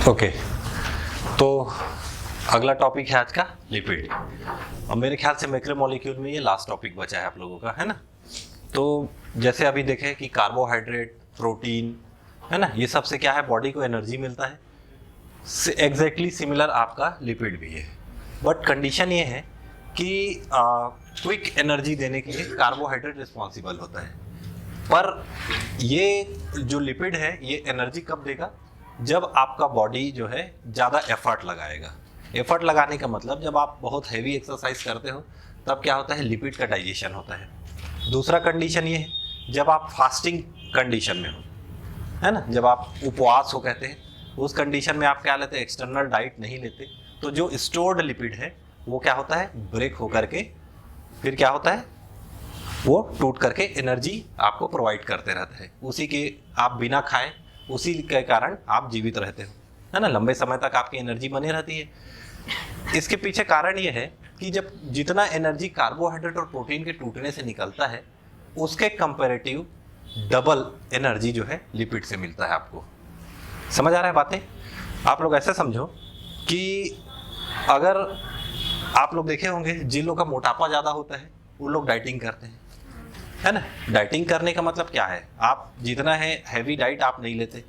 Okay, तो अगला topic है आज का लिपिड। और मेरे ख्याल से मैक्रोमोलेक्यूल में ये लास्ट टॉपिक बचा है आप लोगों का, है ना। तो जैसे अभी देखें कि कार्बोहाइड्रेट, प्रोटीन, है ना, ये सबसे क्या है, बॉडी को एनर्जी मिलता है। एग्जैक्टली सिमिलर आपका लिपिड भी है, बट कंडीशन ये है कि क्विक एनर्जी देने के लिए कार्बोहाइड्रेट रिस्पॉन्सिबल होता है। पर ये जो लिपिड है ये एनर्जी कब देगा, जब आपका बॉडी जो है ज़्यादा एफर्ट लगाएगा। एफर्ट लगाने का मतलब जब आप बहुत हैवी एक्सरसाइज करते हो तब क्या होता है, लिपिड का डाइजेशन होता है। दूसरा कंडीशन ये है जब आप फास्टिंग कंडीशन में हो, है ना, जब आप उपवास हो कहते हैं, उस कंडीशन में आप क्या लेते हैं, एक्सटर्नल डाइट नहीं लेते, तो जो स्टोर्ड लिपिड है वो क्या होता है, ब्रेक होकर के फिर क्या होता है, वो टूट करके एनर्जी आपको प्रोवाइड करते रहता है। उसी के आप बिना खाए, उसी के कारण आप जीवित रहते हो, है ना, लंबे समय तक आपकी एनर्जी बनी रहती है। इसके पीछे कारण ये है कि जब जितना एनर्जी कार्बोहाइड्रेट और प्रोटीन के टूटने से निकलता है उसके कंपैरेटिव डबल एनर्जी जो है लिपिड से मिलता है। आपको समझ आ रहा है बातें? आप लोग ऐसे समझो कि अगर आप लोग देखे होंगे जिन लोगों का मोटापा ज़्यादा होता है वो लोग डाइटिंग करते हैं, है ना। डाइटिंग करने का मतलब क्या है, आप जितना है हैवी डाइट आप नहीं लेते,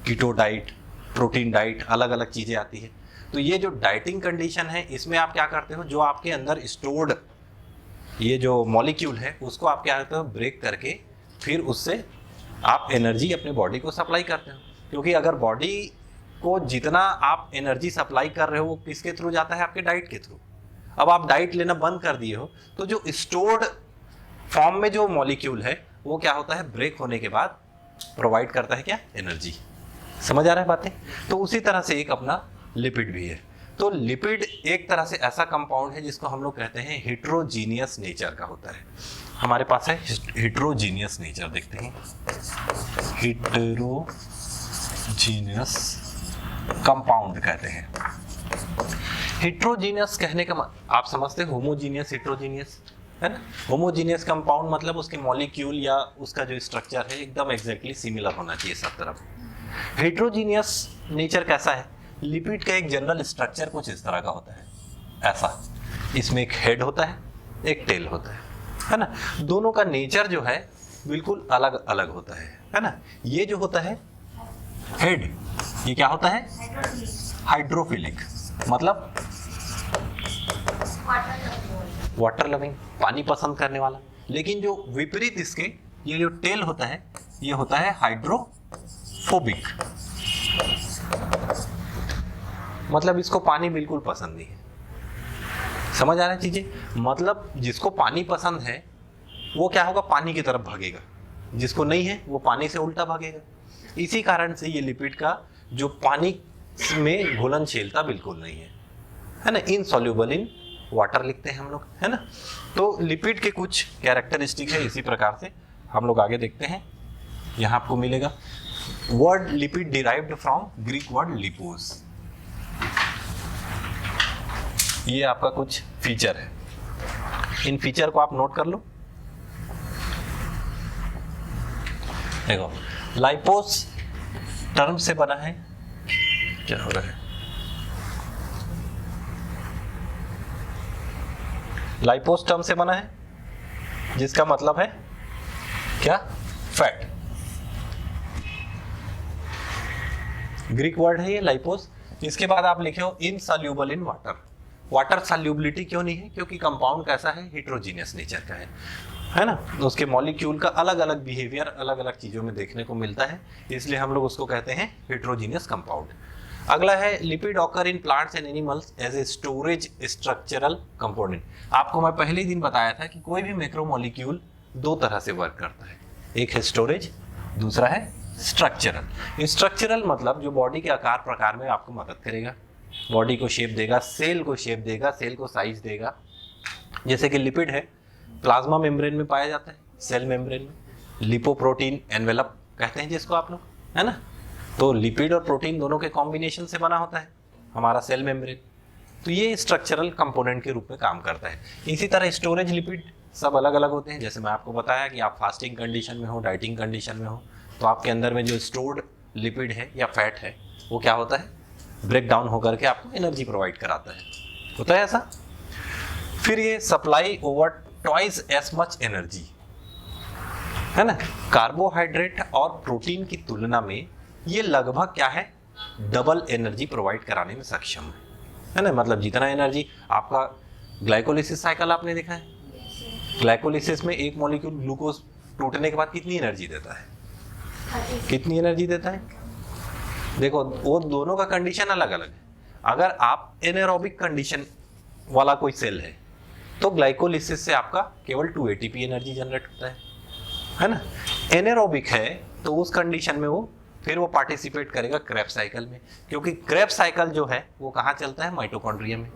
कीटो डाइट, प्रोटीन डाइट, अलग अलग चीज़ें आती है। तो ये जो डाइटिंग कंडीशन है इसमें आप क्या करते हो, जो आपके अंदर स्टोर्ड ये जो मॉलिक्यूल है उसको आप क्या करते हो, ब्रेक करके फिर उससे आप एनर्जी अपने बॉडी को सप्लाई करते हो। क्योंकि अगर बॉडी को जितना आप एनर्जी सप्लाई कर रहे हो वो किसके थ्रू जाता है, आपके डाइट के थ्रू। अब आप डाइट लेना बंद कर दिए हो तो जो स्टोर्ड फॉर्म में जो मॉलिक्यूल है वो क्या होता है, ब्रेक होने के बाद प्रोवाइड करता है क्या, एनर्जी। समझ आ रहा है बातें? तो उसी तरह से एक अपना लिपिड भी है। तो लिपिड एक तरह से ऐसा कंपाउंड है जिसको हम लोग कहते हैं हेट्रोजीनियस नेचर का होता है। हमारे पास है हेट्रोजीनियस नेचर, देखते हैं हेट्रोजीनियस कंपाउंड कहते हैं। हेट्रोजीनियस कहने का आप समझते हैं होमोजीनियस, हेट्रोजीनियस, है ना। होमोजीनियस कंपाउंड मतलब उसके मॉलिक्यूल या उसका जो स्ट्रक्चर है एकदम एग्जैक्टली सिमिलर होना चाहिए सब तरफ। हेट्रोजीनियस नेचर कैसा है, लिपिड का एक जनरल स्ट्रक्चर कुछ इस तरह का होता है, ऐसा। इसमें एक हेड होता है, एक टेल होता है ना। दोनों का नेचर जो है बिल्कुल अलग अलग होता है ना। ये जो होता है हेड, ये क्या होता है, हाइड्रोफिलिक, मतलब वाटर लविंग, पानी पसंद करने वाला। लेकिन जो विपरीत इसके ये जो टेल होता है ये होता है हाइड्रोफोबिक, मतलब इसको पानी बिल्कुल पसंद नहीं है। समझ आ रहा है चीजें? मतलब जिसको पानी पसंद है वो क्या होगा, पानी की तरफ भागेगा, जिसको नहीं है वो पानी से उल्टा भागेगा। इसी कारण से ये लिपिड का जो पानी में घुलनशीलता बिल्कुल नहीं है ना, इनसॉल्युबल इन वाटर लिखते हैं हम लोग, है ना। तो लिपिड के कुछ कैरेक्टरिस्टिक है, इसी प्रकार से हम लोग आगे देखते हैं। यहाँ आपको मिलेगा word lipid derived from Greek word lipos. ये आपका कुछ फीचर है, इन फीचर को आप नोट कर लो। देखो, लाइपोस टर्म से बना है, क्या हो रहा है, लाइपोस टर्म से बना है जिसका मतलब है क्या, फैट। ग्रीक वर्ड है ये लाइपोस। इसके बाद आप लिखे हो insoluble in water. Water solubility क्यों नहीं है, क्योंकि कंपाउंड कैसा है, हेट्रोजीनियस नेचर का है ना। उसके मॉलिक्यूल का अलग अलग बिहेवियर अलग अलग चीजों में देखने को मिलता है, इसलिए हम लोग उसको कहते हैं हेट्रोजीनियस कंपाउंड। अगला है lipid occur in plants and animals as a storage structural component. आपको मैं पहले ही दिन बताया था कि कोई भी मैक्रोमोलेक्यूल दो तरह से वर्क करता है, एक है स्टोरेज, दूसरा है स्ट्रक्चरल। स्ट्रक्चरल मतलब जो बॉडी के आकार प्रकार में आपको मदद करेगा, बॉडी को शेप देगा, सेल को शेप देगा, सेल को साइज देगा। जैसे कि लिपिड है, प्लाज्मा मेम्ब्रेन में पाया जाता है, सेल मेम्ब्रेन में। लिपोप्रोटीन एनवेलप कहते हैं जिसको आप लोग, है ना। तो लिपिड और प्रोटीन दोनों के कॉम्बिनेशन से बना होता है हमारा सेल मेम्ब्रेन। तो ये स्ट्रक्चरल कंपोनेंट के रूप में काम करता है। इसी तरह स्टोरेज लिपिड सब अलग अलग होते हैं। जैसे मैं आपको बताया कि आप फास्टिंग कंडीशन में हो, डाइटिंग कंडीशन में हो, तो आपके अंदर में जो स्टोर्ड लिपिड है या फैट है वो क्या होता है, ब्रेक डाउन होकर के आपको एनर्जी प्रोवाइड कराता है, होता है ऐसा। फिर ये supply over twice as much energy, है ना। कार्बोहाइड्रेट और प्रोटीन की तुलना में ये लगभग क्या है, डबल एनर्जी प्रोवाइड कराने में सक्षम है ना। मतलब जितना एनर्जी आपका ग्लाइकोलिसिस साइकिल आपने देखा है, ग्लाइकोलिसिस में एक मॉलिक्यूल ग्लूकोज टूटने के बाद कितनी एनर्जी देता है, कितनी एनर्जी देता है। देखो वो दोनों का कंडीशन अलग अलग है। अगर आप एनारोबिक कंडीशन वाला कोई सेल है तो ग्लाइकोलिसिस से आपका केवल 2 ATP एनर्जी जनरेट होता है ना। एनारोबिक है तो उस कंडीशन में वो फिर वो पार्टिसिपेट करेगा क्रेब्स साइकिल में, क्योंकि क्रेब्स साइकिल जो है वो कहाँ चलता है, माइटोकॉन्ड्रिया में,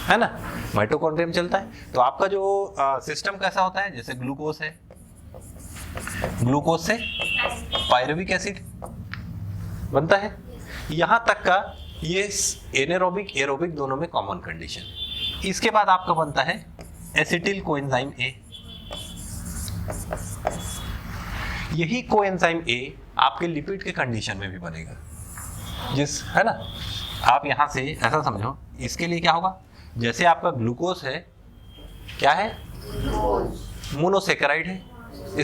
है ना, माइटोकॉन्ड्रिया में चलता है। तो आपका जो सिस्टम कैसा होता है, जैसे ग्लूकोज है, ग्लूकोज से पायरुविक एसिड बनता है, यहां तक का ये एनारोबिक एरोबिक दोनों में कॉमन कंडीशन है। इसके बाद आपका बनता है एसिटिल कोएंजाइम ए। यही कोएंजाइम ए आपके लिपिड के कंडीशन में भी बनेगा, जिस, है ना। आप यहां से ऐसा समझो, इसके लिए क्या होगा, जैसे आपका ग्लूकोज है, क्या है, मोनोसेकेराइड है,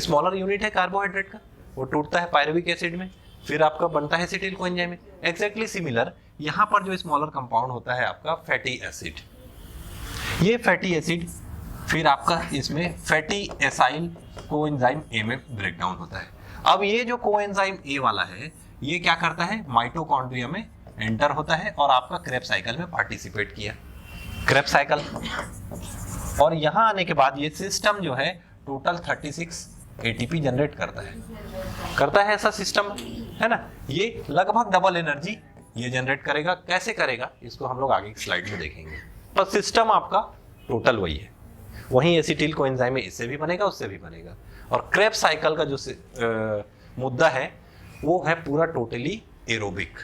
स्मॉलर यूनिट है कार्बोहाइड्रेट का, वो टूटता है पायरुविक एसिड में, फिर आपका बनता है एसिटिल कोएंजाइम में। एग्जैक्टली सिमिलर यहां पर जो स्मॉलर कंपाउंड होता है आपका फैटी एसिड, ये फैटी एसिड फिर आपका इसमें फैटी एसाइल कोएंजाइम ए में ब्रेक डाउन होता है। अब ये जो कोएंजाइम ए वाला है ये क्या करता है, माइटोकॉन्ड्रिया में एंटर होता है और आपका क्रेब्स साइकिल में पार्टिसिपेट किया, क्रेब्स साइकिल। और यहां आने के बाद ये सिस्टम जो है टोटल 36 ATP जनरेट करता है ऐसा सिस्टम, है ना। ये लगभग डबल एनर्जी ये जनरेट करेगा। कैसे करेगा इसको हम लोग आगे की स्लाइड में देखेंगे, पर सिस्टम आपका टोटल वही है। वहीं एसिटिल कोएंजाइम में इससे भी बनेगा, उससे भी बनेगा। और क्रेब्स साइकिल का जो मुद्दा है वो है पूरा टोटली एरोबिक,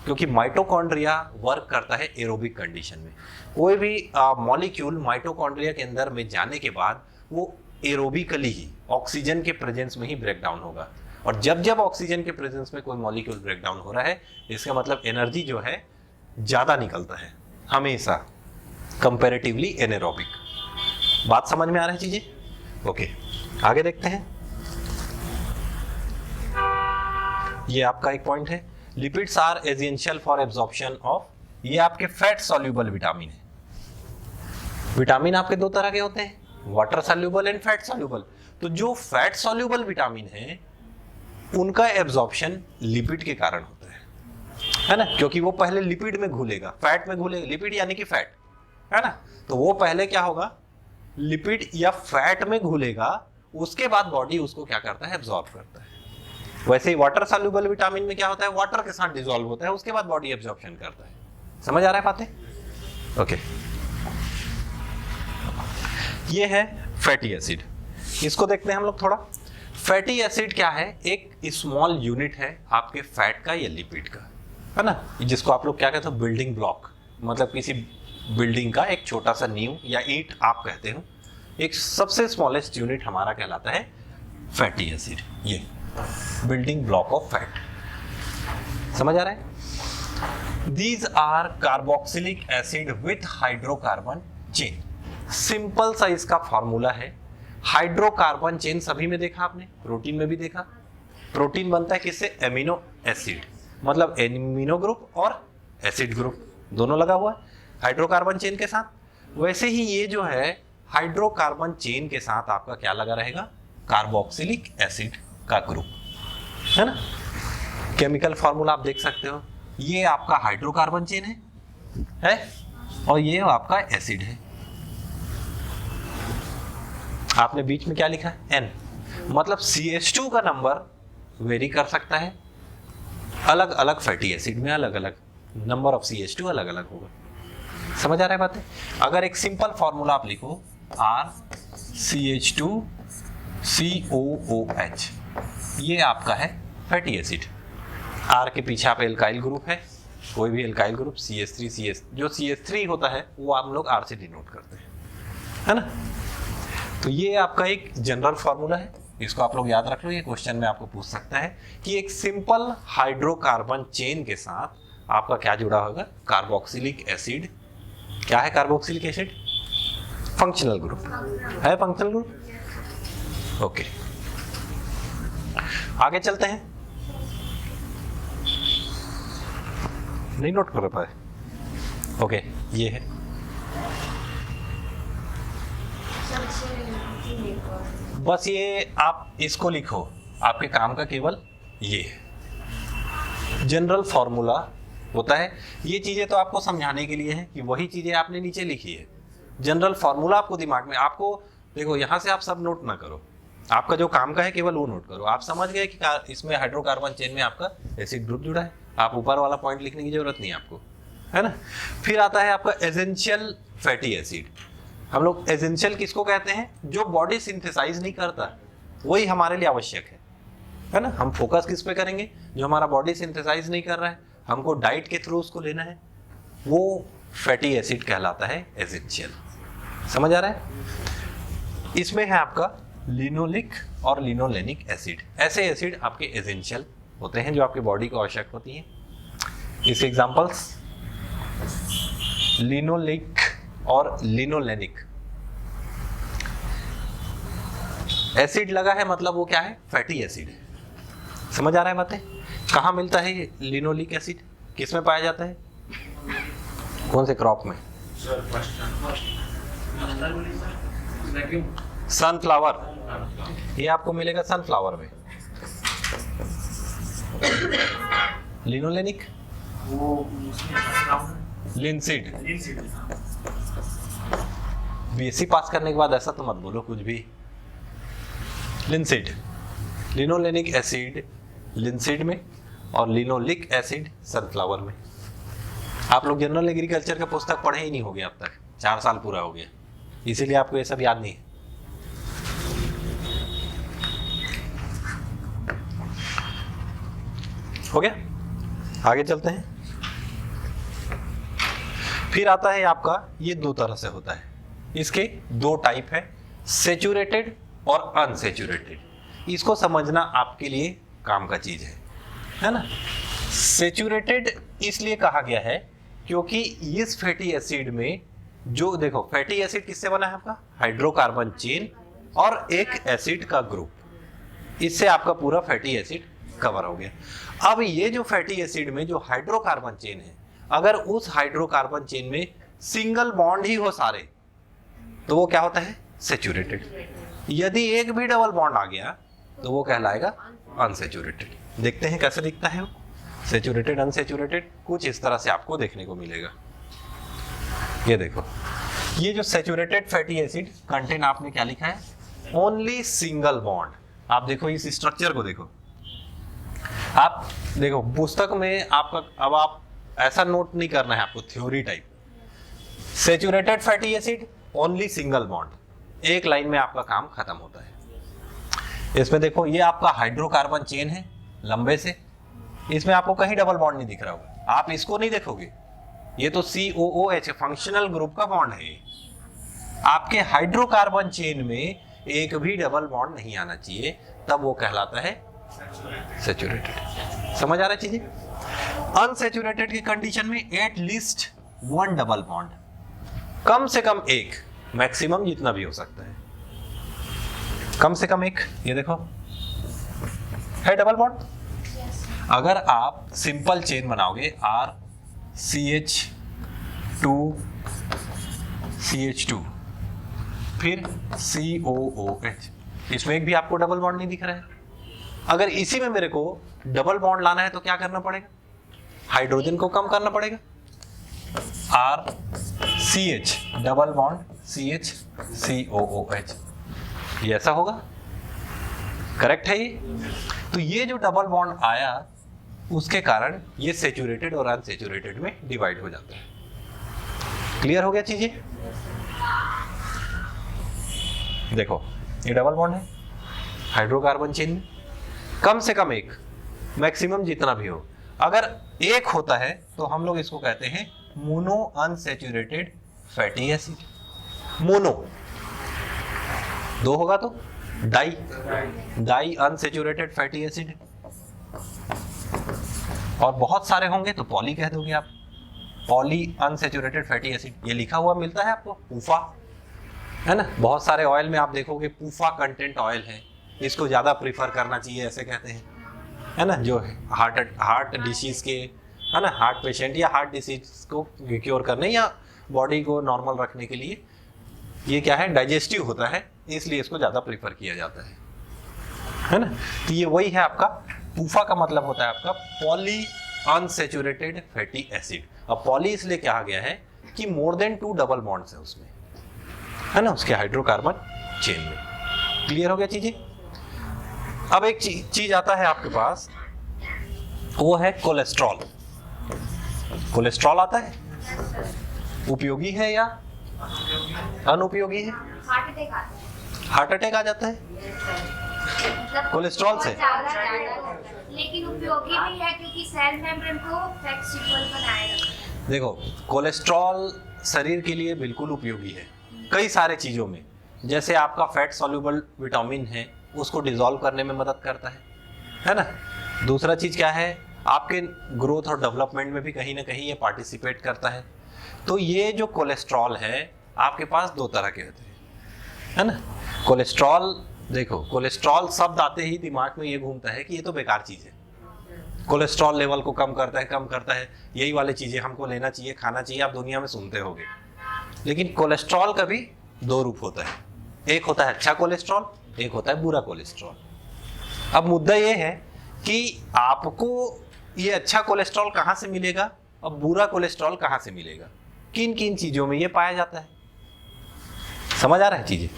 क्योंकि माइटोकॉन्ड्रिया वर्क करता है एरोबिक कंडीशन में। कोई भी मॉलिक्यूल माइटोकॉन्ड्रिया के अंदर में जाने के बाद वो एरोबिकली ही ऑक्सीजन के प्रेजेंस में ही ब्रेक डाउन होगा। और जब जब ऑक्सीजन के प्रेजेंस में कोई मॉलिक्यूल ब्रेक डाउन हो रहा है, इसका मतलब एनर्जी जो है ज्यादा निकलता है हमेशा, कंपैरेटिवली एनारोबिक। बात समझ में आ रही है चीजें? ओके, आगे देखते हैं। ये आपका एक पॉइंट है, lipids are essential for absorption of, ये आपके फैट सॉल्युबल विटामिन है। विटामिन आपके दो तरह के होते हैं, water soluble and fat soluble. तो जो फैट सॉल्युबल विटामिन है उनका एब्जॉर्प्शन लिपिड के कारण होता है ना, क्योंकि वो पहले लिपिड में घुलेगा, फैट में घुलेगा, लिपिड यानी कि फैट, है ना। तो वो पहले क्या होगा, लिपिड या फैट में घुलेगा, उसके बाद बॉडी उसको क्या करता है, एब्जॉर्ब करता है। वैसे ही वाटर सॉल्युबल विटामिन में क्या होता है, वाटर के साथ डिसॉल्व होता है, उसके बाद बॉडी एब्जॉर्प्शन करता है। समझ आ रहा है बातें? ओके, ये है फैटी एसिड। इसको देखते हैं हम लोग थोड़ा। फैटी एसिड क्या है, एक स्मॉल यूनिट है आपके फैट का या लिपिड का, है ना, जिसको आप लोग क्या कहते हो, बिल्डिंग ब्लॉक, मतलब किसी बिल्डिंग का एक छोटा सा नींव या ईंट आप कहते हो। एक सबसे स्मॉलेस्ट यूनिट हमारा कहलाता है फैटी एसिड, ये बिल्डिंग ब्लॉक ऑफ फैट। समझ आ रहा है? These are carboxylic acid with hydrocarbon chain. Simple सा इसका फॉर्मूला है, हाइड्रोकार्बन चेन सभी में देखा आपने, प्रोटीन में भी देखा। प्रोटीन बनता है किससे, एमिनो एसिड, मतलब एमिनो ग्रुप और एसिड ग्रुप दोनों लगा हुआ है हाइड्रोकार्बन चेन के साथ। वैसे ही ये जो है हाइड्रोकार्बन चेन के साथ आपका क्या लगा रहेगा, कार्बोक्सिलिक एसिड का ग्रुप, है ना। केमिकल फॉर्मूला आप देख सकते हो, ये आपका हाइड्रोकार्बन चेन है और ये आपका एसिड है। आपने बीच में क्या लिखा है, N, मतलब CH2 का नंबर वेरी कर सकता है, अलग अलग फैटी एसिड में अलग अलग नंबर ऑफ CH2 अलग अलग होगा। समझ आ रहा है बातें? अगर एक सिंपल फॉर्मूला आप लिखो, RCH2COOH, ये आपका है फैटी एसिड। R के पीछे आप एल्काइल ग्रुप है, कोई भी एल्काइल ग्रुप, CH3 जो CH3 होता है वो आप लोग R से डिनोट करते हैं, है ना। तो ये आपका एक जनरल फॉर्मूला है, इसको आप लोग याद रख लो, ये क्वेश्चन में आपको पूछ सकता है कि एक सिंपल हाइड्रोकार्बन चेन के साथ आपका क्या जुड़ा होगा, कार्बोक्सिलिक एसिड। क्या है कार्बोक्सिलिक एसिड? फंक्शनल ग्रुप है, फंक्शनल ग्रुप। ओके, आगे चलते हैं। नहीं नोट कर पाए? ओके, ये है बस, ये आप इसको लिखो, आपके काम का केवल ये है। जनरल फॉर्मूला होता है, ये चीजें तो आपको समझाने के लिए है कि वही चीजें आपने नीचे लिखी है। जनरल फॉर्मूला आपको दिमाग में, आपको देखो यहां से आप सब नोट ना करो, आपका जो काम का है केवल वो नोट करो। आप समझ गए कि इसमें हाइड्रोकार्बन चेन में आपका एसिड ग्रुप जुड़ा है, आप ऊपर वाला पॉइंट लिखने की जरूरत नहीं है आपको, है ना। फिर आता है आपका एसेंशियल फैटी एसिड। हम लोग एसेंशियल किसको कहते हैं? जो बॉडी सिंथेसाइज नहीं करता, वही हमारे लिए आवश्यक है ना। हम फोकस किस पे करेंगे? जो हमारा बॉडी सिंथेसाइज नहीं कर रहा है, हमको डाइट के थ्रू उसको लेना है, वो फैटी एसिड कहलाता है एसेंशियल। समझ आ रहा है? इसमें है आपका लिनोलिक और लिनोलेनिक एसिड। ऐसे एसिड आपके एसेंशियल होते हैं जो आपके बॉडी को आवश्यक होती हैं। इसके एग्जांपल्स लिनोलिक और लिनोलेनिक। एसिड लगा है मतलब वो क्या है? फैटी एसिड है। समझ आ रहा है बातें? कहाँ मिलता है ये लिनोलिक एसिड? किस में पाया जाता है? कौन से क्रॉप में? सनफ्लावर। ये आपको मिलेगा सनफ्लावर में। Linolenic, linseed. बीएससी पास करने के बाद ऐसा तो मत बोलो कुछ भी। लिनसीड, लिनोलेनिक एसिड लिनसीड में और लिनोलिक एसिड सनफ्लावर में। आप लोग जनरल एग्रीकल्चर का पुस्तक पढ़े ही नहीं होगे अब तक, 4 साल पूरा हो गया, इसीलिए आपको ये सब याद नहीं है। हो गया, आगे चलते हैं। फिर आता है आपका, ये 2 तरह से होता है, इसके 2 टाइप है, सेचुरेटेड और अनसेचुरेटेड। इसको समझना आपके लिए काम का चीज है ना। सेचुरेटेड इसलिए कहा गया है क्योंकि इस फैटी एसिड में जो देखो, फैटी एसिड किससे बना है आपका? हाइड्रोकार्बन चेन और एक एसिड का ग्रुप, इससे आपका पूरा फैटी एसिड कवर हो गया। अब ये जो फैटी एसिड में जो हाइड्रोकार्बन चेन है, अगर उस हाइड्रोकार्बन चेन में सिंगल बॉन्ड ही हो सारे, तो वो क्या होता है? सेचुरेटेड। यदि एक भी डबल बॉन्ड आ गया तो वो कहलाएगा अनसेचुरेटेड। देखते हैं कैसे दिखता है वो सेचुरेटेड अनसेचुरेटेड। कुछ इस तरह से आपको देखने को मिलेगा। ये देखो, ये जो सेचुरेटेड फैटी एसिड कंटेन आपने क्या लिखा है? Only single bond. आप देखो इस स्ट्रक्चर को देखो, आप देखो पुस्तक में आपका, अब आप ऐसा नोट नहीं करना है आपको theory type. Saturated fatty acid only single bond, एक लाइन में आपका काम खत्म होता है। इसमें देखो, ये आपका हाइड्रोकार्बन चेन है लंबे से, इसमें आपको कहीं डबल बॉन्ड नहीं दिख रहा होगा, आप इसको नहीं देखोगे, ये तो COOH फंक्शनल ग्रुप का बॉन्ड है। आपके हाइड्रोकार्बन चेन में एक भी डबल बॉन्ड नहीं आना चाहिए, तब वो कहलाता है सेचुरेटेड। समझ आ रहा है चीजें? अनसेचुरेटेड की कंडीशन में एटलीस्ट 1 डबल बॉन्ड, कम से कम 1, मैक्सिमम जितना भी हो सकता है, कम से कम 1। ये देखो है डबल बॉन्ड। अगर आप सिंपल चेन बनाओगे RCH2CH2 फिर COOH, इसमें एक भी आपको डबल बॉन्ड नहीं दिख रहा है। अगर इसी में मेरे को डबल बॉन्ड लाना है तो क्या करना पड़ेगा? हाइड्रोजन को कम करना पड़ेगा। RCH double bond CH COOH, ये ऐसा होगा। करेक्ट है ये? तो ये जो डबल बॉन्ड आया उसके कारण ये सेचुरेटेड और अनसेचुरेटेड में डिवाइड हो जाता है। क्लियर हो गया चीजें? देखो ये डबल बॉन्ड है हाइड्रोकार्बन चेन में, कम से कम 1, मैक्सिमम जितना भी हो। अगर 1 होता है तो हम लोग इसको कहते हैं mono unsaturated fatty acid. Mono 2 होगा तो डाई अनसेचुरेटेड फैटी एसिड। और बहुत सारे होंगे तो पॉली कह दोगे आप, पॉली अनसैचुरेटेड फैटी एसिड, ये लिखा हुआ मिलता है आपको, पूफा, है ना। बहुत सारे ऑयल में आप देखोगे पूफा कंटेंट ऑयल है, इसको ज़्यादा प्रीफर करना चाहिए ऐसे कहते हैं, है ना। जो हार्ट डिसीज़ के, है ना, हार्ट पेशेंट या हार्ट डिसीज को क्योर करने या बॉडी को नॉर्मल रखने के लिए ये क्या है, डाइजेस्टिव होता है, इसलिए इसको ज़्यादा प्रीफर किया जाता है ना। तो ये वही है आपका पूफा का मतलब होता है आपका पॉली अनसैचुरेटेड फैटी एसिड। अब पॉली इसलिए कहा गया है कि मोर देन 2 डबल बॉन्ड्स है उसमें, है ना, उसके हाइड्रोकार्बन चेन में। क्लियर हो गया चीजें। अब एक चीज आता है आपके पास, वो है कोलेस्ट्रॉल। कोलेस्ट्रॉल आता है, उपयोगी है या अनुपयोगी है? हार्ट अटैक आ जाता है कोलेस्ट्रॉल से, लेकिन उपयोगी भी है क्योंकि सेल मेम्ब्रेन को फ्लेक्सिबल बनाएगा। देखो, कोलेस्ट्रॉल शरीर के लिए बिल्कुल उपयोगी है कई सारे चीज़ों में। जैसे आपका फैट सॉल्युबल विटामिन है, उसको डिसॉल्व करने में मदद करता है ना। दूसरा चीज़ क्या है, आपके ग्रोथ और डेवलपमेंट में भी कहीं ना कहीं ये पार्टिसिपेट करता है। तो ये जो कोलेस्ट्रॉल है आपके पास 2 तरह के होते हैं, है ना। कोलेस्ट्रॉल, देखो कोलेस्ट्रॉल शब्द आते ही दिमाग में ये घूमता है कि ये तो बेकार चीज़ है, कोलेस्ट्रॉल लेवल को कम करता है, यही वाली चीज़ें हमको लेना चाहिए, खाना चाहिए, आप दुनिया में सुनते होंगे। लेकिन कोलेस्ट्रॉल का भी 2 रूप होता है, एक होता है अच्छा कोलेस्ट्रॉल, एक होता है बुरा कोलेस्ट्रॉल। अब मुद्दा ये है कि आपको ये अच्छा कोलेस्ट्रॉल कहाँ से मिलेगा और बुरा कोलेस्ट्रॉल कहाँ से मिलेगा, किन किन चीज़ों में ये पाया जाता है, समझ आ रहा है चीज़ें।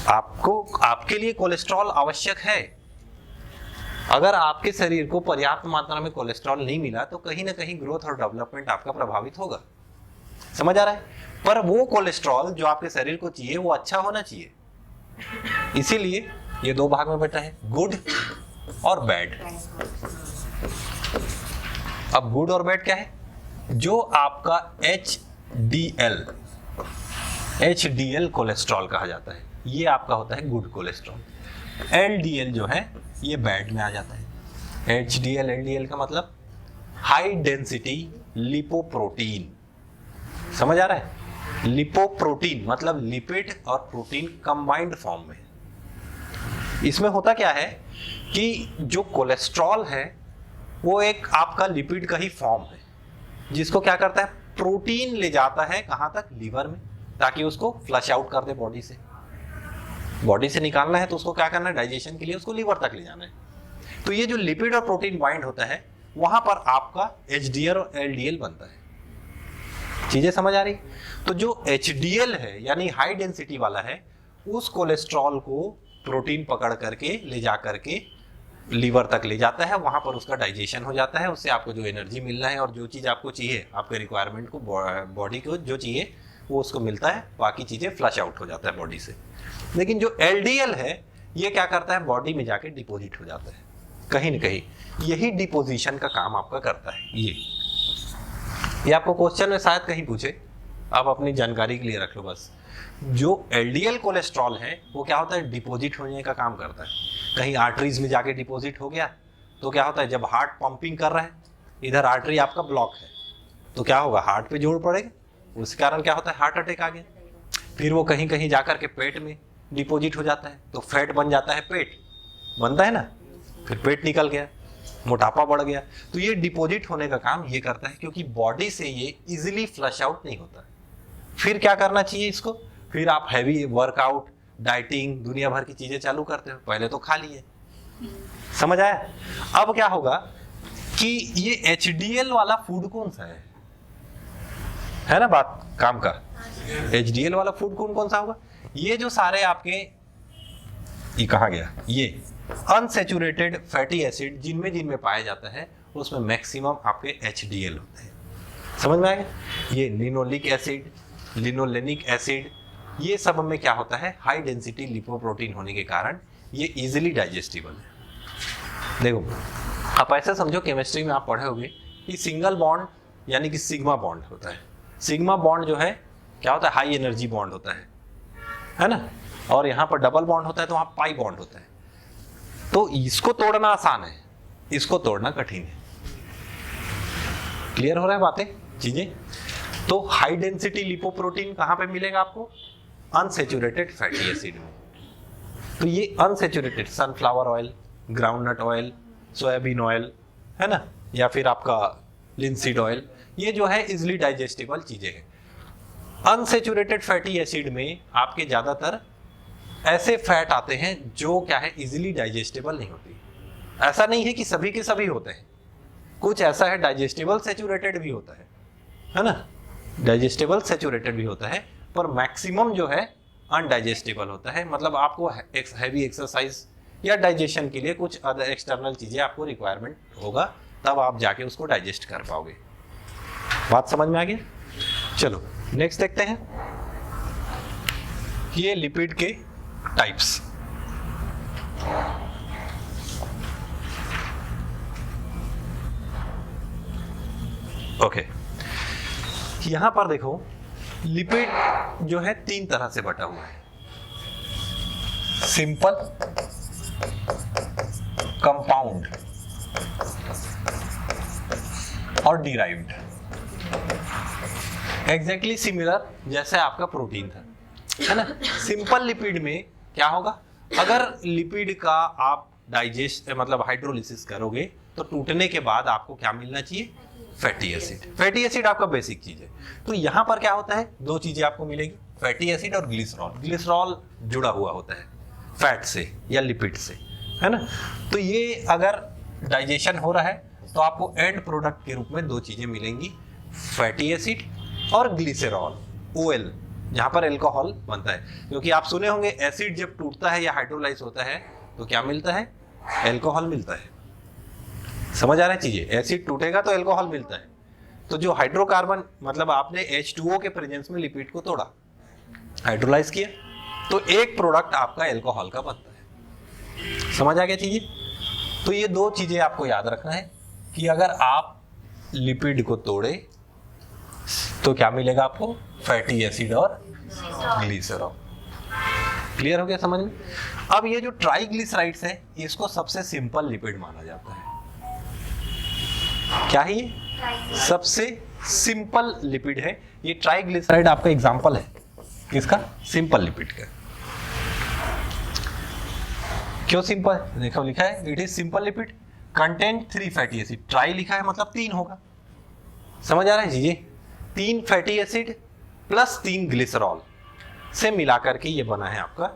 आपको, आपके लिए कोलेस्ट्रॉल आवश्यक है। अगर आपके शरीर को पर्याप्त मात्रा में कोलेस्ट्रॉल नहीं मिला तो कहीं ना कहीं ग्रोथ और डेवलपमेंट आपका प्रभावित होगा, समझ आ रहा है। पर वो कोलेस्ट्रॉल जो आपके शरीर को चाहिए वो अच्छा होना चाहिए, इसीलिए ये 2 भाग में बटा है, गुड और बैड। अब गुड और बैड क्या है, जो आपका HDL कोलेस्ट्रॉल कहा जाता है, ये आपका होता है गुड कोलेस्ट्रॉल। LDL जो है ये बैड में आ जाता है। LDL का मतलब हाई डेंसिटी लिपोप्रोटीन, समझ आ रहा है। लिपोप्रोटीन मतलब लिपिड और प्रोटीन कंबाइंड फॉर्म में। इसमें होता क्या है कि जो कोलेस्ट्रॉल है वो एक आपका लिपिड का ही फॉर्म है, जिसको क्या करता है, प्रोटीन ले जाता है कहाँ तक, लीवर में, ताकि उसको फ्लश आउट कर दे बॉडी से। बॉडी से निकालना है तो उसको क्या करना है, डाइजेशन के लिए उसको लीवर तक ले जाना है। तो ये जो लिपिड और प्रोटीन बाइंड होता है वहां पर आपका HDL और LDL बनता है। चीजें समझ आ रही। तो जो HDL है यानी हाई डेंसिटी वाला है, उस कोलेस्ट्रॉल को प्रोटीन पकड़ करके ले जा करके लीवर तक ले जाता है, वहां पर उसका डाइजेशन हो जाता है, उससे आपको जो एनर्जी मिलना है और जो चीज़ आपको चाहिए, आपके रिक्वायरमेंट को, बॉडी को जो चाहिए वो उसको मिलता है, बाकी चीज़ें फ्लश आउट हो जाता है बॉडी से। लेकिन जो LDL है ये क्या करता है, बॉडी में जाके डिपॉजिट हो जाता है कहीं न कहीं, यही डिपोजिशन का काम आपका करता है। ये आपको क्वेश्चन में शायद कहीं पूछे, आप अपनी जानकारी के लिए रख लो बस। जो LDL कोलेस्ट्रॉल है वो क्या होता है, डिपॉजिट होने का काम करता है। कहीं आर्टरीज में जाके डिपॉजिट हो गया तो क्या होता है, जब हार्ट पंपिंग कर रहा है, इधर आर्टरी आपका ब्लॉक है, तो क्या होगा, हार्ट पे जोर पड़ेगा, उस कारण क्या होता है, हार्ट अटैक आ गया। फिर वो कहीं कहीं जाकर के पेट में डिपॉजिट हो जाता है, तो फैट बन जाता है, पेट बनता है ना, फिर पेट निकल गया, मोटापा बढ़ गया। तो ये डिपॉजिट होने का काम ये करता है, क्योंकि बॉडी से ये इजीली फ्लश आउट नहीं होता। फिर क्या करना चाहिए इसको, फिर आप हैवी वर्कआउट, डाइटिंग, दुनिया भर की चीजें चालू करते हो, पहले तो खा लिए, समझ आया। अब क्या होगा कि ये HDL वाला फूड कौन सा है ना, बात काम का। HDL वाला फूड कौन कौन सा होगा, ये जो सारे आपके, ये कहाँ गया, ये अनसैचुरेटेड फैटी एसिड जिनमें जिनमें पाया जाता है उसमें मैक्सिमम आपके HDL होते हैं, समझ में आएगा। ये लिनोलिक एसिड, लिनोलेनिक एसिड, ये सब में क्या होता है, हाई डेंसिटी लिपोप्रोटीन होने के कारण ये इजीली डाइजेस्टिबल है। देखो आप ऐसे समझो, केमिस्ट्री में आप पढ़े होंगे कि सिंगल बॉन्ड यानी कि सिग्मा बॉन्ड होता है। सिग्मा बॉन्ड जो है क्या होता है, हाई एनर्जी बॉन्ड होता है ना, और यहाँ पर डबल बॉन्ड होता है तो वहाँ पाई बॉन्ड होता है। तो इसको तोड़ना आसान है, इसको तोड़ना कठिन है। क्लियर हो रहा है बातें चीजें? तो हाई डेंसिटी लिपोप्रोटीन कहाँ पे मिलेगा आपको? अनसेचुरेटेड फैटी एसिड में। तो ये unsaturated sunflower oil, groundnut oil, soybean oil, है ना, या फिर आपका लिंसीड ऑयल, ये जो है इजिली डाइजेस्टेबल चीजें हैं। अनसेचुरेटेड फैटी एसिड में आपके ज्यादातर ऐसे फैट आते हैं जो क्या है, इजिली डाइजेस्टेबल नहीं होती। ऐसा नहीं है कि सभी के सभी होते हैं, कुछ ऐसा है डाइजेस्टेबल सेचुरेटेड भी होता है ना, डाइजेस्टेबल सेचुरेटेड भी होता है, पर मैक्सिमम जो है अनडाइजेस्टेबल होता है। मतलब आपको हैवी एक्सरसाइज या डाइजेशन के लिए कुछ अदर एक्सटर्नल चीजें आपको रिक्वायरमेंट होगा, तब आप जाके उसको डाइजेस्ट कर पाओगे। बात समझ में आ गया? चलो नेक्स्ट देखते हैं, ये लिपिड के टाइप्स। ओके, यहां पर देखो लिपिड जो है 3 तरह से बटा हुआ है, सिंपल, कंपाउंड और डिराइव्ड। एग्जैक्टली सिमिलर जैसे आपका प्रोटीन था, है ना। सिंपल लिपिड में क्या होगा, अगर लिपिड का आप डाइजेस्ट मतलब हाइड्रोलिसिस करोगे तो टूटने के बाद आपको क्या मिलना चाहिए? Fatty acid. फैटी एसिड आपका बेसिक चीज है। तो यहां पर क्या होता है, 2 चीजें आपको मिलेगी, फैटी एसिड और ग्लिसरॉल। ग्लिसरॉल जुड़ा हुआ होता है फैट से या लिपिड से, है ना। तो ये अगर डाइजेशन हो रहा है तो आपको एंड प्रोडक्ट के रूप में 2 चीजें मिलेंगी, फैटी एसिड और ग्लिसरॉल, ओएल, जहां पर अल्कोहल बनता है। क्योंकि आप सुने होंगे एसिड जब टूटता है या हाइड्रोलाइज होता है तो क्या मिलता है? अल्कोहल मिलता है। समझ आ रहा है चीजें? एसिड टूटेगा तो अल्कोहल मिलता है। तो जो हाइड्रोकार्बन मतलब आपने H2O के प्रेजेंस में लिपिड को तोड़ा, हाइड्रोलाइज किया, तो एक प्रोडक्ट आपका अल्कोहल का बनता है। समझ आ गया चीजें? तो ये 2 चीजें आपको याद रखना है कि अगर आप लिपिड को तोड़े तो क्या मिलेगा आपको? फैटी एसिड और ग्लिसरॉल। क्लियर हो गया समझ में? अब ये जो ट्राइग्लिसराइड्स है, इसको सबसे सिंपल लिपिड माना जाता है। क्या है ये? सबसे सिंपल लिपिड है ये। ट्राइग्लिसराइड आपका एग्जांपल है किसका? सिंपल लिपिड का। क्यों सिंपल? देखो लिखा है it is simple lipid content 3 fatty acid. Try लिखा है मतलब 3 होगा। समझ आ रहा है जी? 3 फैटी एसिड प्लस 3 ग्लिसरॉल से मिलाकर के ये बना है आपका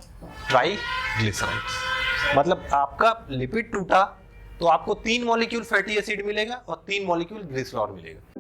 ट्राइग्लिसराइड्स। मतलब आपका लिपिड टूटा तो आपको 3 मॉलिक्यूल फैटी एसिड मिलेगा और 3 मॉलिक्यूल ग्लिसरॉल मिलेगा।